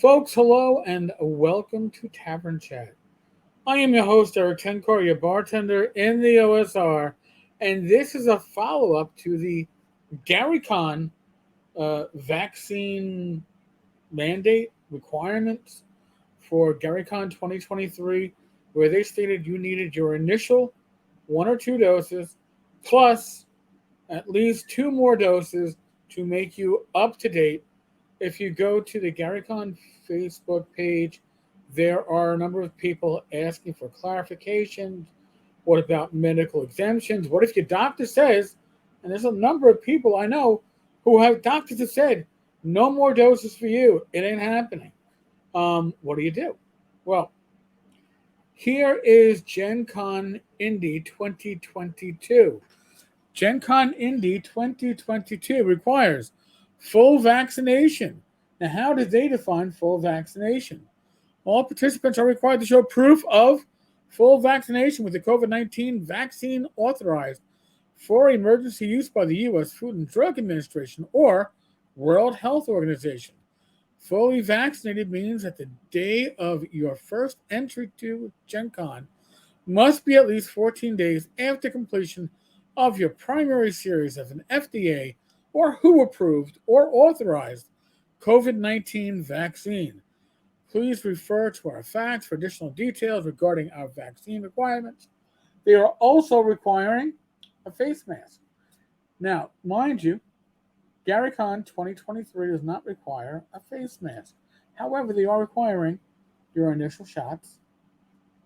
Folks, hello and welcome to Tavern Chat. I am your host, Eric Tenkor, your bartender in the OSR, and this is a follow up to the Gary Con vaccine mandate requirements for GaryCon 2023, where they stated you needed your initial one or two doses plus at least two more doses to make you up to date. If you go to the GaryCon Facebook page, there are a number of people asking for clarifications. What about medical exemptions? What if your doctor says, and there's a number of people I know who have doctors that said, no more doses for you. It ain't happening. What do you do? Well, here is Gen Con Indy 2022. Gen Con Indy 2022 requires full vaccination. Now, how did they define full vaccination? All participants are required to show proof of full vaccination with the COVID-19 vaccine authorized for emergency use by the U.S. Food and Drug Administration or World Health Organization. Fully vaccinated means that the day of your first entry to Gen Con must be at least 14 days after completion of your primary series of an FDA or WHO approved or authorized COVID-19 vaccine. Please refer to our facts for additional details regarding our vaccine requirements. They are also requiring a face mask. Now, mind you, GaryCon 2023 does not require a face mask. However, they are requiring your initial shots,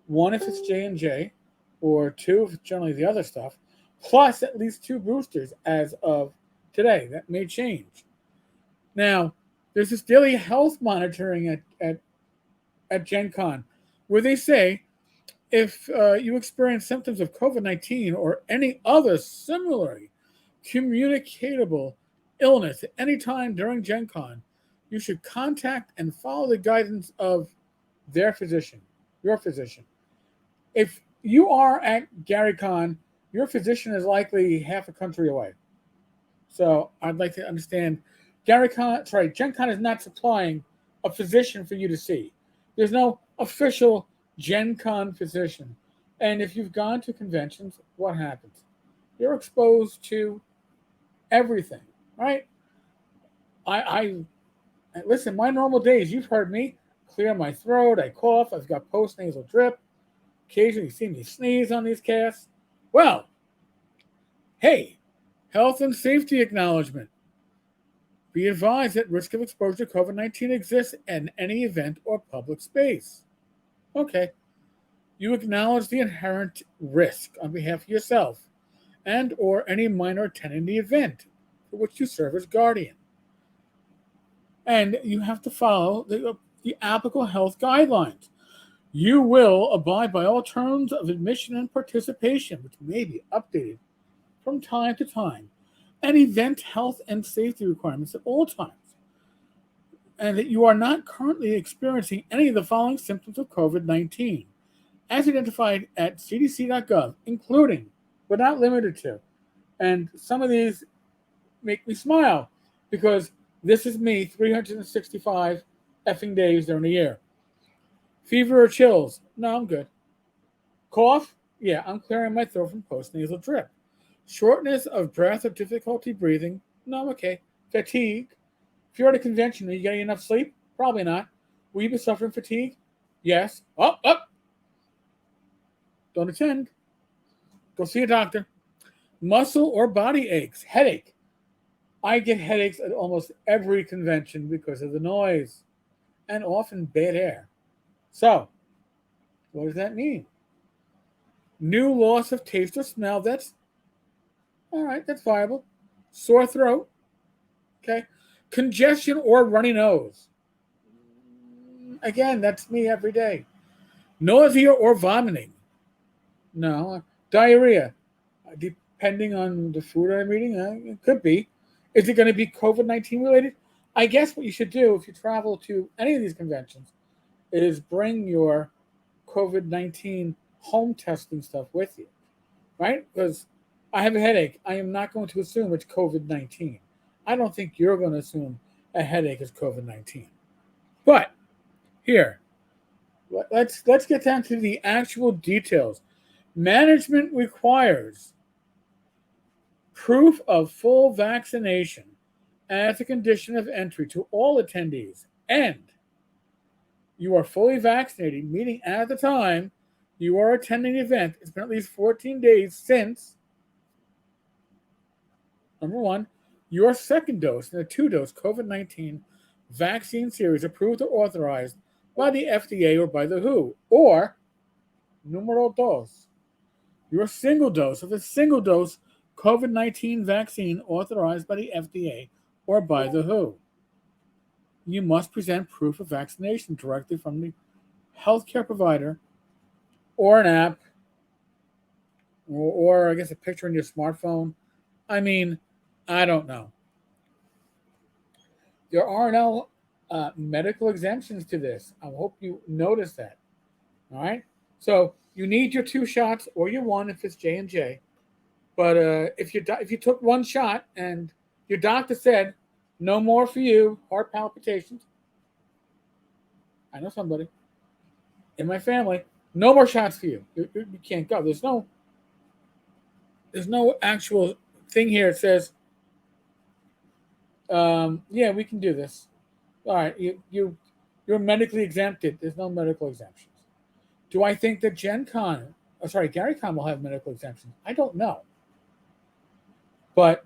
one if it's J&J, or two if it's generally the other stuff, plus at least two boosters as of today. That may change. Now, there's this daily health monitoring at Gen Con where they say if you experience symptoms of COVID-19 or any other similarly communicatable illness at any time during Gen Con, you should contact and follow the guidance of their physician, your physician. If you are at GaryCon, your physician is likely half a country away. So I'd like to understand, Gen Con is not supplying a physician for you to see. There's no official Gen Con physician. And if you've gone to conventions, what happens? You're exposed to everything, right? I listen, my normal days, you've heard me clear my throat, I cough, I've got post-nasal drip. Occasionally you see me sneeze on these casts. Well, hey, health and safety acknowledgement. Be advised that risk of exposure to COVID-19 exists in any event or public space. Okay. You acknowledge the inherent risk on behalf of yourself and or any minor attending the event for which you serve as guardian. And you have to follow the applicable health guidelines. You will abide by all terms of admission and participation, which may be updated from time to time, and event health and safety requirements at all times, and that you are not currently experiencing any of the following symptoms of COVID-19, as identified at cdc.gov, including, but not limited to, and some of these make me smile, because this is me 365 effing days during the year. Fever or chills? No, I'm good. Cough? Yeah, I'm clearing my throat from post-nasal drip. Shortness of breath or difficulty breathing? No, I'm okay. Fatigue? If you're at a convention, are you getting enough sleep? Probably not. Will you be suffering fatigue? Yes. Up. Don't attend. Go see a doctor. Muscle or body aches? Headache? I get headaches at almost every convention because of the noise and often bad air. So, what does that mean? New loss of taste or smell? That's all right. That's viable. Sore throat? Okay. Congestion or runny nose? Again, that's me every day. Nausea or vomiting? No. Diarrhea? Depending on the food I'm eating, it could be. Is it going to be COVID-19 related? I guess what you should do if you travel to any of these conventions is bring your COVID-19 home testing stuff with you, right? Because I have a headache. I am not going to assume it's COVID-19. I don't think you're going to assume a headache is COVID-19. But Here, let's get down to the actual details. Management requires proof of full vaccination as a condition of entry to all attendees, and you are fully vaccinated, meaning at the time you are attending the event, it's been at least 14 days since, number one, your second dose in a 2-dose COVID-19 vaccine series approved or authorized by the FDA or by the WHO, or numero dos, your single dose of a single dose COVID-19 vaccine authorized by the FDA or by the WHO. You must present proof of vaccination directly from the healthcare provider or an app or I guess a picture on your smartphone. I mean, I don't know. There are no medical exemptions to this. I hope you notice that. All right. So you need your 2 shots or your 1 if it's J&J. But if you took 1 shot and your doctor said no more for you, heart palpitations. I know somebody in my family. No more shots for you. You can't go. There's no actual thing here that says, yeah, we can do this. All right, you're medically exempted. There's no medical exemptions. Do I think that Gary Con will have medical exemptions? I don't know. But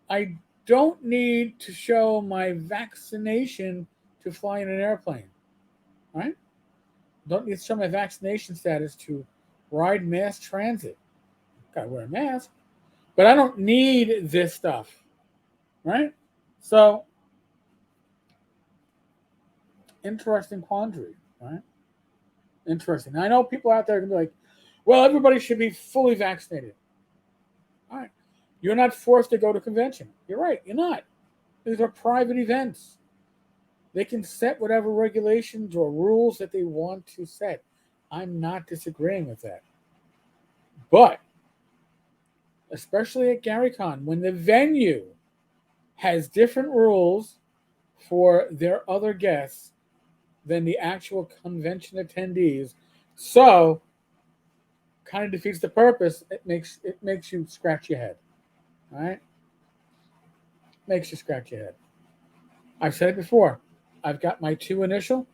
I don't need to show my vaccination to fly in an airplane. Right? Don't need to show my vaccination status to ride mass transit. Gotta wear a mask. But I don't need this stuff. Right? So, interesting quandary, right? Interesting. Now, I know people out there are going to be like, well, everybody should be fully vaccinated. All right. You're not forced to go to convention. You're right. You're not. These are private events. They can set whatever regulations or rules that they want to set. I'm not disagreeing with that. But, especially at GaryCon, when the venue has different rules for their other guests than the actual convention attendees, so kind of defeats the purpose. It makes you scratch your head. All right? Makes you scratch your head. I've said it before. I've got my 2 initial.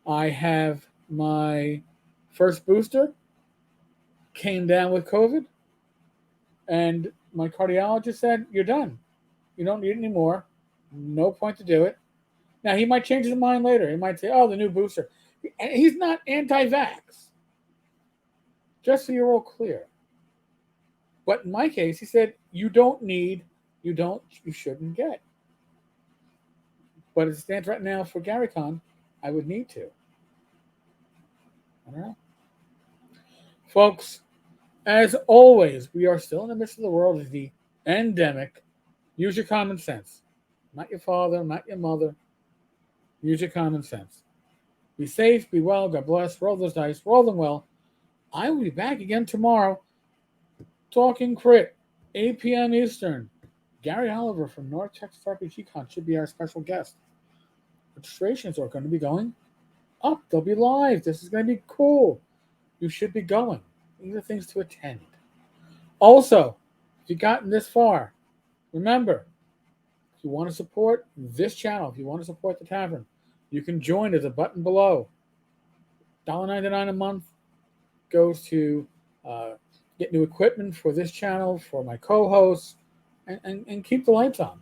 I have my first booster. Came down with COVID. And my cardiologist said, you're done. You don't need it anymore. No point to do it. Now, he might change his mind later. He might say, oh, the new booster. And he's not anti-vax. Just so you're all clear. But in my case, he said, you shouldn't get. But as it stands right now for GaryCon, I would need to. I don't know. Folks, as always, we are still in the midst of the world of the endemic. Use your common sense. Not your father, not your mother. Use your common sense. Be safe, be well, God bless. Roll those dice, roll them well. I will be back again tomorrow talking crit, 8 p.m. Eastern. Gary Oliver from North Texas RPG Con should be our special guest. Registrations are going to be going up. They'll be live. This is going to be cool. You should be going. These are things to attend. Also, if you've gotten this far, remember, if you want to support this channel, if you want to support the tavern, you can join. There's a button below. $1.99 a month goes to get new equipment for this channel, for my co-hosts, and keep the lights on.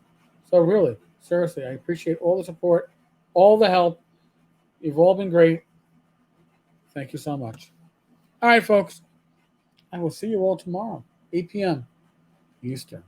So really, seriously, I appreciate all the support, all the help. You've all been great. Thank you so much. All right, folks. I will see you all tomorrow, 8 p.m. Eastern.